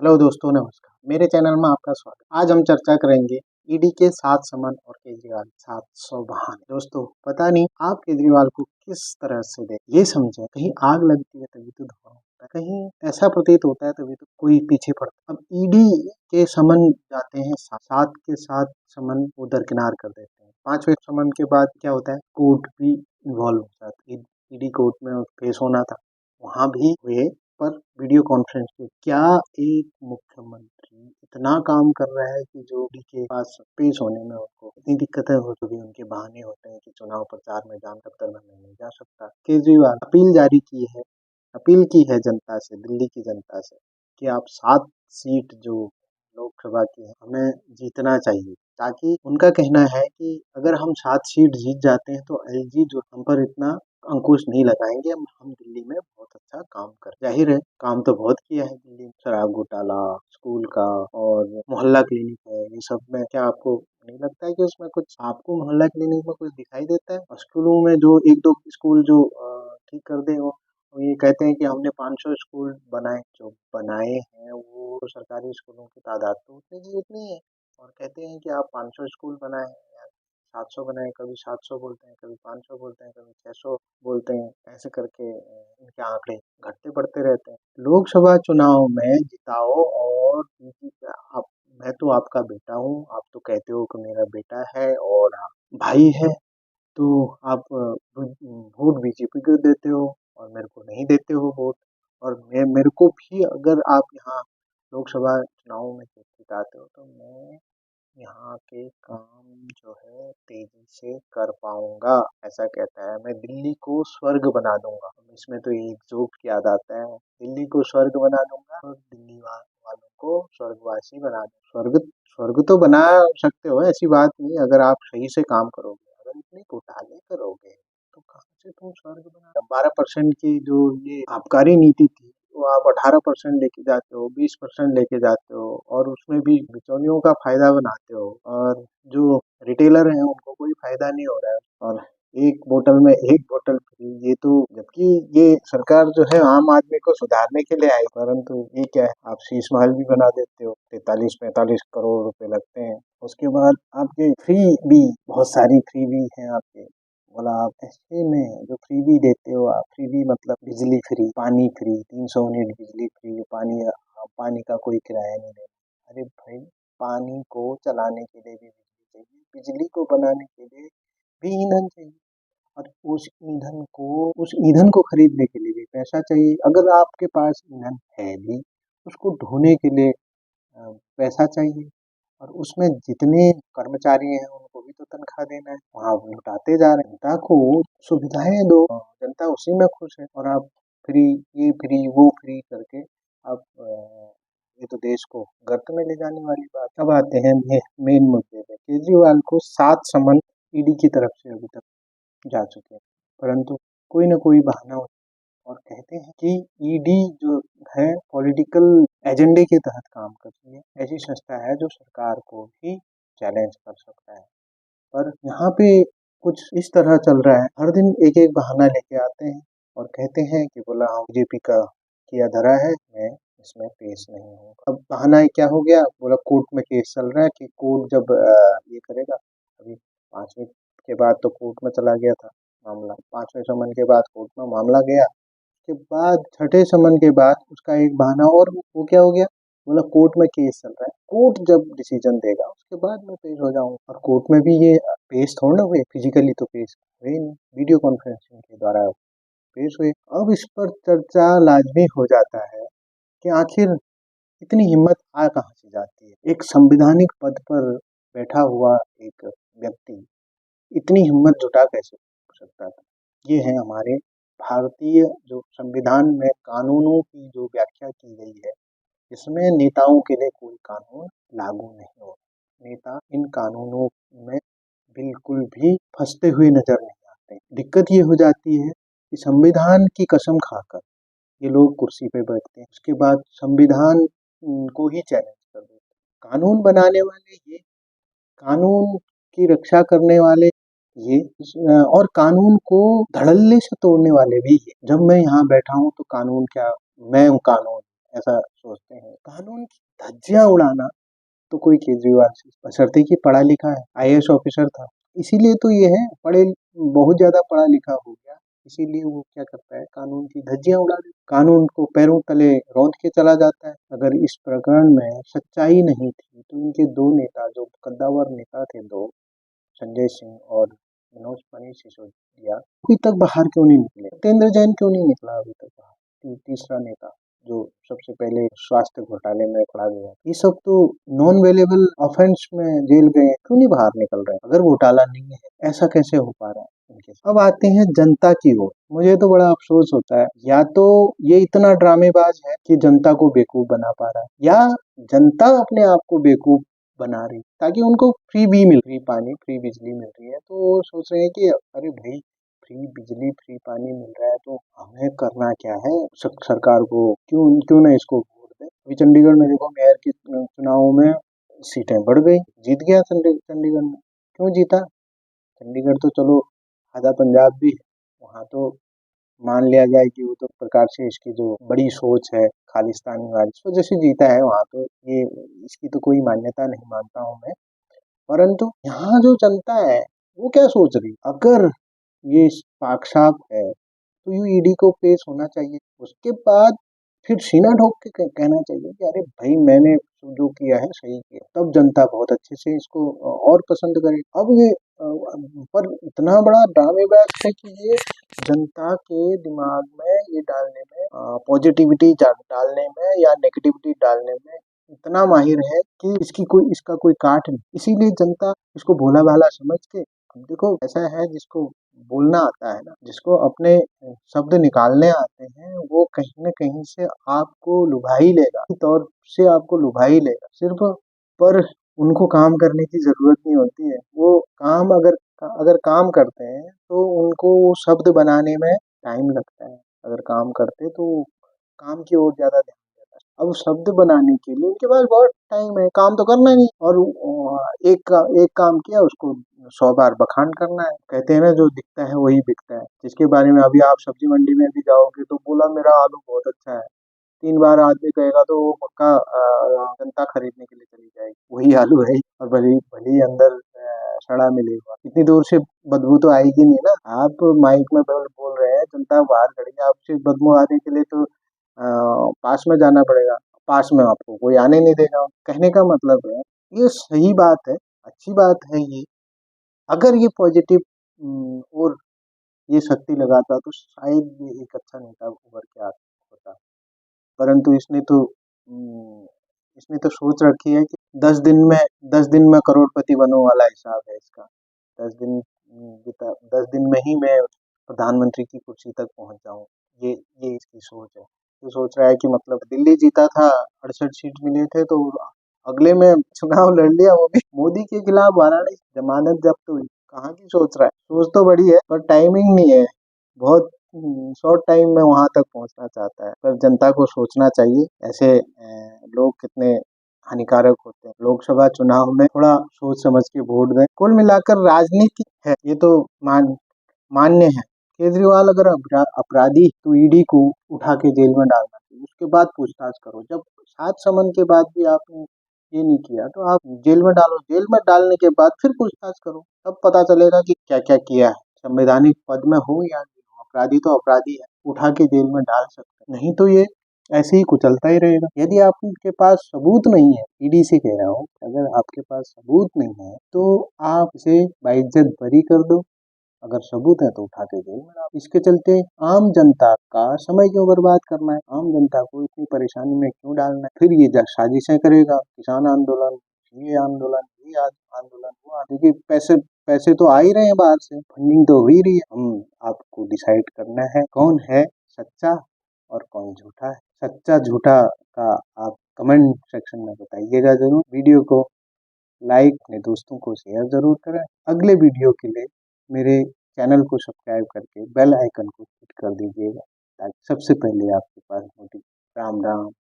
Hello दोस्तों, नमस्कार। मेरे चैनल में आपका स्वागत। आज हम चर्चा करेंगे ईडी के 7 समन और केजरीवाल 700 बहाने। दोस्तों, पता नहीं आप केजरीवाल को किस तरह से देख ये समझे, कहीं आग लगती है तभी तो धुआं होता है, कहीं ऐसा प्रतीत होता है तभी तो कोई पीछे पड़ता है। अब ईडी के समन जाते हैं, सात के 7 समन वो दरकिनार कर देते हैं। 5वें समन के बाद क्या होता है, कोर्ट भी इन्वॉल्व हो जाती है। ईडी कोर्ट में पेश होना था, वहां भी हुए, पर वीडियो कॉन्फ्रेंस पे। क्या एक मुख्यमंत्री इतना काम कर रहा है कि जो के पास पेश होने में उनको इतनी दिक्कतें हो चुकी, उनके बहाने होते हैं कि चुनाव प्रचार में जाम दफ्तर में मैं नहीं जा सकता। केजरीवाल अपील जारी की है, अपील की है जनता से, दिल्ली की जनता से, कि आप 7 सीट जो लोकसभा की है हमें जीतना चाहिए, ताकि उनका कहना है कि अगर हम 7 सीट जीत जाते हैं तो एलजी जो हम पर इतना अंकुश नहीं लगाएंगे, हम दिल्ली में बहुत अच्छा काम कर। जाहिर है, काम तो बहुत किया है दिल्ली में, शराब घोटाला, स्कूल का और मोहल्ला क्लिनिक है, ये सब में क्या आपको नहीं लगता है कि उसमें कुछ आपको मोहल्ला क्लिनिक में कुछ दिखाई देता है? और स्कूलों में जो 1-2 स्कूल जो ठीक कर दे, वो ये कहते हैं कि हमने 500 स्कूल बनाए। जो बनाए हैं वो सरकारी स्कूलों की तादाद तो उतनी की उतनी है, और कहते हैं कि आप 500 स्कूल बनाए हैं, 700 बनाए। कभी 700 बोलते हैं, कभी 500 बोलते हैं, कभी 600 बोलते हैं। ऐसे करके इनके आंकड़े घटते बढ़ते रहते हैं। लोकसभा चुनाव में जिताओ और आप, मैं तो आपका बेटा हूँ, आप तो कहते हो कि मेरा बेटा है और भाई है, तो आप वोट बीजेपी को देते हो और मेरे को नहीं देते हो वोट। और मेरे को भी अगर आप यहाँ लोकसभा चुनाव में जिताते हो तो मैं यहाँ के काम जो है तेजी से कर पाऊंगा, ऐसा कहता है। मैं दिल्ली को स्वर्ग बना दूंगा। इसमें तो एक जोक याद आता है, दिल्ली को स्वर्ग बना दूंगा और दिल्ली वालों को स्वर्गवासी बना दूंगा। स्वर्ग स्वर्ग तो बना सकते हो, ऐसी बात नहीं। अगर आप सही से काम करोगे, अगर इतने घोटाले करोगे तो कहाँ से तुम स्वर्ग बना। 12% की जो ये आबकारी नीति थी, वो आप 18% लेके जाते हो, 20% लेके जाते हो, और उसमें भी बिचौलियों का फायदा बनाते हो, और जो रिटेलर हैं उनको कोई फायदा नहीं हो रहा है। और एक बोतल में एक बोतल फ्री, ये तो, जबकि ये सरकार जो है आम आदमी को सुधारने के लिए आई, परंतु ये क्या है, आप शीश महल भी बना देते हो। 43-45 करोड़ रुपए लगते हैं। उसके बाद आपके फ्री भी, बहुत सारी फ्री भी हैं आपके। बोला आप ऐसे में जो फ्रीबी देते हो, आप फ्रीबी मतलब बिजली फ्री, पानी फ्री, 300 यूनिट बिजली फ्री, पानी का कोई किराया नहीं देना। अरे भाई, पानी को चलाने के लिए भी बिजली चाहिए, बिजली को बनाने के लिए भी ईंधन चाहिए, और उस ईंधन को खरीदने के लिए भी पैसा चाहिए। अगर आपके पास ईंधन है भी, उसको ढोने के लिए पैसा चाहिए, और उसमें जितने कर्मचारी हैं उनको भी तो तनख्वाह देना है। वहाँ आप लुटाते जा रहे हैं। जनता को सुविधाएं दो, जनता उसी में खुश है, और आप फ्री, ये फ्री वो फ्री करके आप ये तो देश को गर्त में ले जाने वाली बात। अब आते हैं मेन मुद्दे पे। केजरीवाल को 7 समन ईडी की तरफ से अभी तक जा चुके हैं, परंतु कोई ना कोई बहाना होता है, और कहते हैं कि ईडी जो है पॉलिटिकल एजेंडे के तहत काम करती है, ऐसी संस्था है जो सरकार को भी चैलेंज कर सकता है। पर यहाँ पे कुछ इस तरह चल रहा है, हर दिन एक एक बहाना लेके आते हैं और कहते हैं कि बोला हम बीजेपी का किया धरा है, मैं इसमें पेश नहीं हूँ। अब बहाना क्या हो गया, बोला कोर्ट में केस चल रहा है, कि कोर्ट जब ये करेगा। अभी 5वें के बाद तो कोर्ट में चला गया था मामला, 5वें समन के बाद कोर्ट में मामला गया, के बाद 6ठे समन के बाद उसका एक बहाना, और वो क्या हो गया, बोला कोर्ट में केस चल रहा है, कोर्ट जब डिसीजन देगा उसके बाद मैं पेश हो जाऊंगा। और कोर्ट में भी ये पेश थोड़ा ना हुए, फिजिकली तो पेश हुए नहीं, वीडियो कॉन्फ्रेंसिंग के द्वारा पेश हुए। अब इस पर चर्चा लाजमी हो जाता है कि आखिर इतनी हिम्मत आ कहाँ से जाती है। एक संवैधानिक पद पर बैठा हुआ एक व्यक्ति इतनी हिम्मत जुटा कैसे सकता था। ये है हमारे भारतीय जो संविधान में कानूनों की जो व्याख्या की गई है, इसमें नेताओं के लिए कोई कानून लागू नहीं हो। नेता इन कानूनों में बिल्कुल भी फंसते हुए नजर नहीं आते। दिक्कत ये हो जाती है कि संविधान की कसम खाकर ये लोग कुर्सी पे बैठते हैं, उसके बाद संविधान को ही चैलेंज कर देते हैं। कानून बनाने वाले ये, कानून की रक्षा करने वाले ये, और कानून को धड़ल्ले से तोड़ने वाले भी ये। जब मैं यहाँ बैठा हूँ तो कानून क्या, मैं हूँ कानून, ऐसा सोचते हैं। कानून की धज्जियां उड़ाना तो कोई केजरीवाल से, बशर्ते कि पढ़ा लिखा है, आईएएस ऑफिसर था, इसीलिए तो ये है, बहुत ज्यादा पढ़ा लिखा हो गया, इसीलिए वो क्या करता है, कानून की धज्जियां उड़ा देता है, कानून को पैरों तले रौंद के चला जाता है। अगर इस प्रकरण में सच्चाई नहीं थी तो इनके दो नेता, जो कद्दावर नेता थे दो, संजय सिंह और मनोज सिसोदिया, अभी तक बाहर क्यों नहीं निकले? सत्येंद्र जैन क्यों नहीं निकला अभी तक बाहर? तीसरा नेता जो सबसे पहले स्वास्थ्य घोटाले में पकड़ा गया, ये सब तो नॉन वेलेबल ऑफेंस में जेल गए, क्यों नहीं बाहर निकल रहे? अगर घोटाला नहीं है, ऐसा कैसे हो पा रहा है इनके साथ? अब आते हैं जनता की ओर। मुझे तो बड़ा अफसोस होता है, या तो ये इतना ड्रामेबाज है कि जनता को बेवकूफ बना पा रहा है, या जनता अपने आप को बेवकूफ बना रही, ताकि उनको फ्री भी मिल, फ्री पानी, फ्री बिजली मिल रही है, तो वो सोच रहे हैं कि अरे भाई, फ्री बिजली, फ्री पानी मिल रहा है तो हमें करना क्या है, सरकार को क्यों क्यों ना इसको वोट दे। अभी चंडीगढ़ में देखो, मेयर के चुनाव में सीटें बढ़ गई, जीत गया चंडीगढ़ में। क्यों जीता? चंडीगढ़ तो चलो आधा पंजाब भी है, वहाँ तो मान लिया जाए कि वो तो प्रकार से इसकी जो बड़ी सोच है खालिस्तानी वाली, इस वजह से जीता है वहाँ तो, ये इसकी तो कोई मान्यता नहीं मानता हूँ मैं। परंतु यहाँ जो जनता है वो क्या सोच रही? अगर ये पाक साफ है तो यू ईडी को पेश होना चाहिए, उसके बाद फिर सीना ठोक के कहना चाहिए कि अरे भाई, मैंने जो किया है सही किया, तब जनता बहुत अच्छे से इसको और पसंद करे। अब ये पर इतना बड़ा ड्रामेबाज है कि ये जनता के दिमाग में ये डालने में, पॉजिटिविटी डालने में या नेगेटिविटी डालने में इतना माहिर है कि इसका कोई काट नहीं, इसीलिए जनता इसको भोला भाला समझ के, अब देखो ऐसा है, जिसको बोलना आता है ना, जिसको अपने शब्द निकालने आते हैं, वो कहीं न कहीं से आपको लुभा ही लेगा, इस तौर से आपको लुभा ही लेगा सिर्फ। पर उनको काम करने की ज़रूरत नहीं होती है। वो काम अगर काम करते हैं तो उनको वो शब्द बनाने में टाइम लगता है। अगर काम करते तो काम की ओर ज़्यादा ध्यान देता है। अब शब्द बनाने के लिए उनके पास बहुत टाइम है, काम तो करना नहीं, और एक काम किया उसको 100 बार बखान करना है। कहते हैं ना, जो दिखता है वही बिकता है। जिसके बारे में अभी आप सब्जी मंडी में भी जाओगे तो बोला मेरा आलू बहुत अच्छा है, 3 बार आदमी कहेगा तो वो पक्का जनता खरीदने के लिए चली जाएगी, वही आलू है, और भले भले ही अंदर सड़ा मिलेगा, इतनी दूर से बदबू तो आएगी नहीं ना। आप माइक में बोल रहे हैं, जनता बाहर खड़ी है, आपसे बदबू आने के लिए तो पास में जाना पड़ेगा, पास में आपको कोई आने नहीं देगा। कहने का मतलब है, ये सही बात है, अच्छी बात है ये। अगर ये पॉजिटिव और ये शक्ति लगाता तो शायद ये एक अच्छा नेता उभर के आता होता। परंतु इसने तो सोच रखी है कि 10 दिन में करोड़पति बनने वाला हिसाब है इसका। 10 दिन में ही मैं प्रधानमंत्री की कुर्सी तक पहुंच जाऊं। ये इसकी सोच है। तो सोच रहा है कि मतलब दिल्ली जीता था, 68 सीट मिले थे, तो अगले में चुनाव लड़ लिया, वो भी मोदी के खिलाफ, वाराणसी जमानत जब्त हुई। कहाँ की सोच रहा है? सोच तो बड़ी है पर टाइमिंग नहीं है। बहुत शॉर्ट टाइम में वहां तक पहुंचना चाहता है। पर जनता को सोचना चाहिए, ऐसे लोग कितने हानिकारक होते हैं। लोकसभा चुनाव में थोड़ा सोच समझ के वोट दें। कुल मिलाकर राजनीति है, ये तो मान्य है। केजरीवाल अगर अपराधी तो ईडी को उठा के जेल में डालना चाहिए, उसके बाद पूछताछ करो। जब 7 समन के बाद भी आपने ये नहीं किया तो आप जेल में डालो, जेल में डालने के बाद फिर पूछताछ करो, तब पता चलेगा कि क्या क्या किया है। संवैधानिक पद में हो या नहीं हो, अपराधी तो अपराधी है, उठा के जेल में डाल सकते, नहीं तो ये ऐसे ही कुचलता ही रहेगा। यदि आपके पास सबूत नहीं है, ईडी से कह रहा हूँ, अगर आपके पास सबूत नहीं है तो आप इसे बाइज्जत बरी कर दो, अगर सबूत है तो उठा के जेल में डालो। इसके चलते आम जनता का समय क्यों बर्बाद करना है? आम जनता को इतनी परेशानी में क्यों डालना है? फिर ये साजिशें करेगा, किसान आंदोलन, ये आंदोलन, आंदोलन, क्योंकि पैसे पैसे तो आ ही रहे हैं बाहर से, फंडिंग तो हो ही रही है। हम आपको डिसाइड करना है कौन है सच्चा और कौन झूठा है। सच्चा झूठा का आप कमेंट सेक्शन में बताइएगा जरूर। वीडियो को लाइक, अपने दोस्तों को शेयर जरूर करें। अगले वीडियो के लिए मेरे चैनल को सब्सक्राइब करके बेल आइकन को क्लिक कर दीजिएगा, ताकि सबसे पहले आपके पास नोटिफिकेशन। राम राम।